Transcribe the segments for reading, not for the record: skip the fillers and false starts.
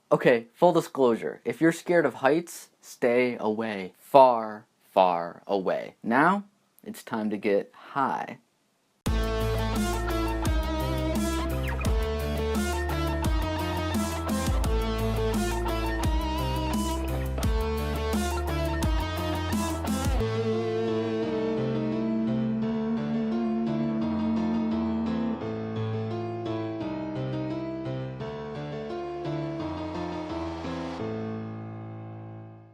Okay, full disclosure, if you're scared of heights, stay away. Far, far away. Now, it's time to get high.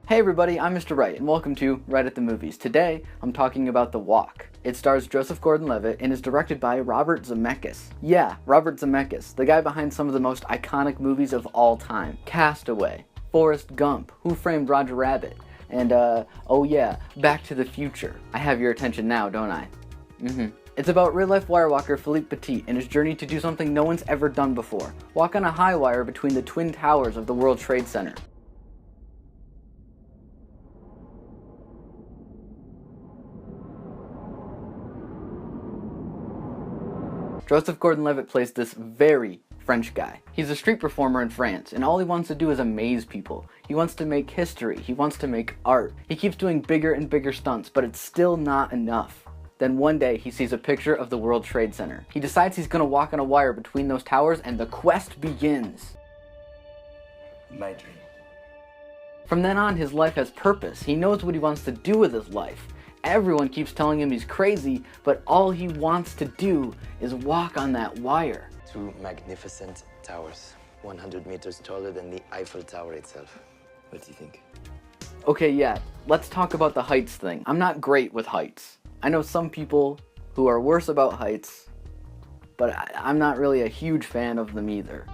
Hey everybody, I'm Mr. Wright, and welcome to Wright at the Movies. Today, I'm talking about The Walk. It stars Joseph Gordon-Levitt and is directed by Robert Zemeckis. Yeah, Robert Zemeckis, the guy behind some of the most iconic movies of all time. Castaway, Forrest Gump, Who Framed Roger Rabbit, and oh yeah, Back to the Future. I have your attention now, don't I? It's about real-life wire walker Philippe Petit and his journey to do something no one's ever done before. Walk on a high wire between the twin towers of the World Trade Center. Joseph Gordon-Levitt plays this very French guy. He's a street performer in France, and all he wants to do is amaze people. He wants to make history. He wants to make art. He keeps doing bigger and bigger stunts, but it's still not enough. Then one day, he sees a picture of the World Trade Center. He decides he's gonna walk on a wire between those towers, and the quest begins. My dream. From then on, his life has purpose. He knows what he wants to do with his life. Everyone keeps telling him he's crazy, but all he wants to do is walk on that wire. Two magnificent towers, 100 meters taller than the Eiffel Tower itself. What do you think? Okay, yeah, let's talk about the heights thing. I'm not great with heights. I know some people who are worse about heights, but I'm not really a huge fan of them either.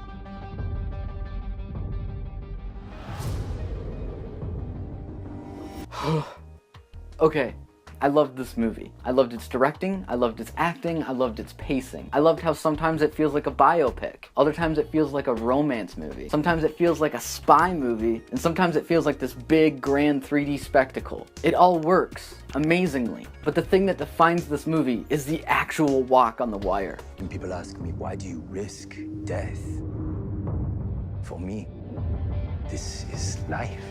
Okay. I loved this movie. I loved its directing, I loved its acting, I loved its pacing. I loved how sometimes it feels like a biopic, other times it feels like a romance movie, sometimes it feels like a spy movie, and sometimes it feels like this big, grand 3D spectacle. It all works amazingly, but the thing that defines this movie is the actual walk on the wire. When people ask me, why do you risk death? For me, this is life.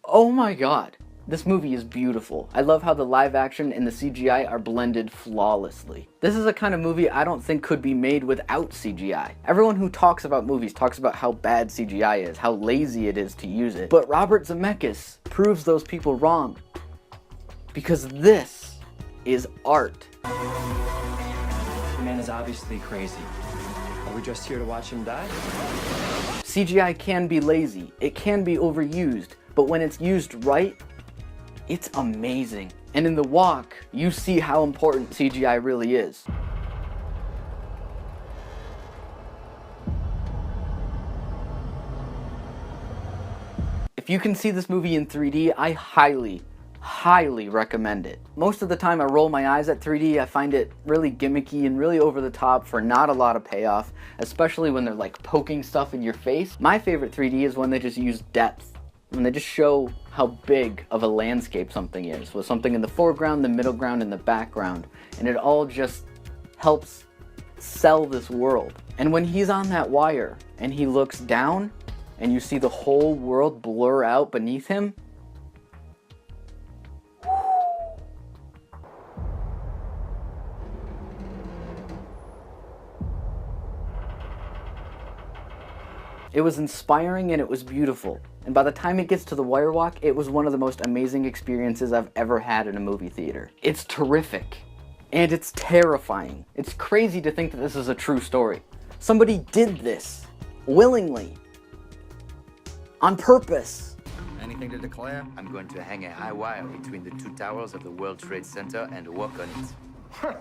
Oh my god. This movie is beautiful. I love how the live action and the CGI are blended flawlessly. This is a kind of movie I don't think could be made without CGI. Everyone who talks about movies talks about how bad CGI is, how lazy it is to use it. But Robert Zemeckis proves those people wrong. Because this is art. The man is obviously crazy. Are we just here to watch him die? CGI can be lazy, it can be overused, but when it's used right, it's amazing. And in The Walk, you see how important CGI really is. If you can see this movie in 3D, I highly recommend it. Most of the time I roll my eyes at 3D, I find it really gimmicky and really over the top for not a lot of payoff, especially when they're like poking stuff in your face. My favorite 3D is when they just use depth. When they just show how big of a landscape something is, with something in the foreground, the middle ground, and the background. And it all just helps sell this world. And when he's on that wire, and he looks down, and you see the whole world blur out beneath him, it was inspiring and it was beautiful. And by the time it gets to the wire walk, it was one of the most amazing experiences I've ever had in a movie theater. It's terrific. And it's terrifying. It's crazy to think that this is a true story. Somebody did this. Willingly. On purpose. Anything to declare? I'm going to hang a high wire between the two towers of the World Trade Center and walk on it.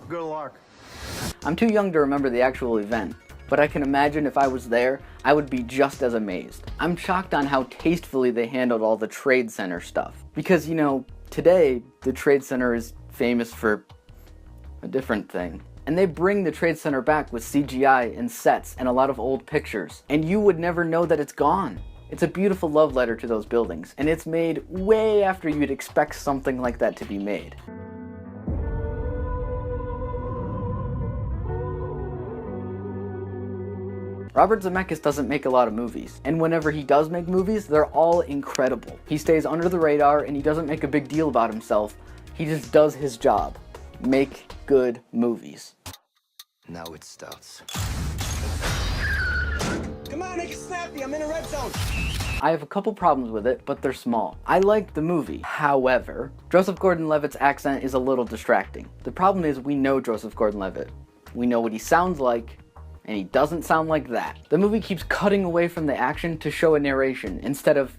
Good luck. I'm too young to remember the actual event, but I can imagine if I was there, I would be just as amazed. I'm shocked on how tastefully they handled all the Trade Center stuff. Because, you know, today, the Trade Center is famous for a different thing. And they bring the Trade Center back with CGI and sets and a lot of old pictures. And you would never know that it's gone. It's a beautiful love letter to those buildings, and it's made way after you'd expect something like that to be made. Robert Zemeckis doesn't make a lot of movies, and whenever he does make movies, they're all incredible. He stays under the radar and he doesn't make a big deal about himself. He just does his job. Make good movies. Now it starts. Come on, make it snappy. I'm in a red zone. I have a couple problems with it, but they're small. I like the movie. However, Joseph Gordon-Levitt's accent is a little distracting. The problem is we know Joseph Gordon-Levitt. We know what he sounds like, and he doesn't sound like that. The movie keeps cutting away from the action to show a narration instead of,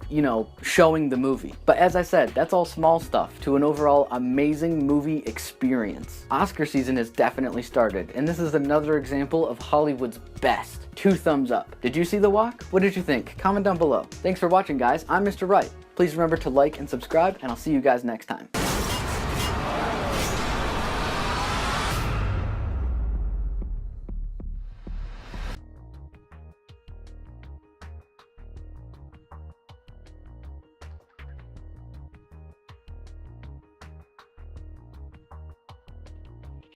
showing the movie. But as I said, that's all small stuff to an overall amazing movie experience. Oscar season has definitely started, and this is another example of Hollywood's best. 2 thumbs up. Did you see The Walk? What did you think? Comment down below. Thanks for watching, guys. I'm Mr. Wright. Please remember to like and subscribe, and I'll see you guys next time.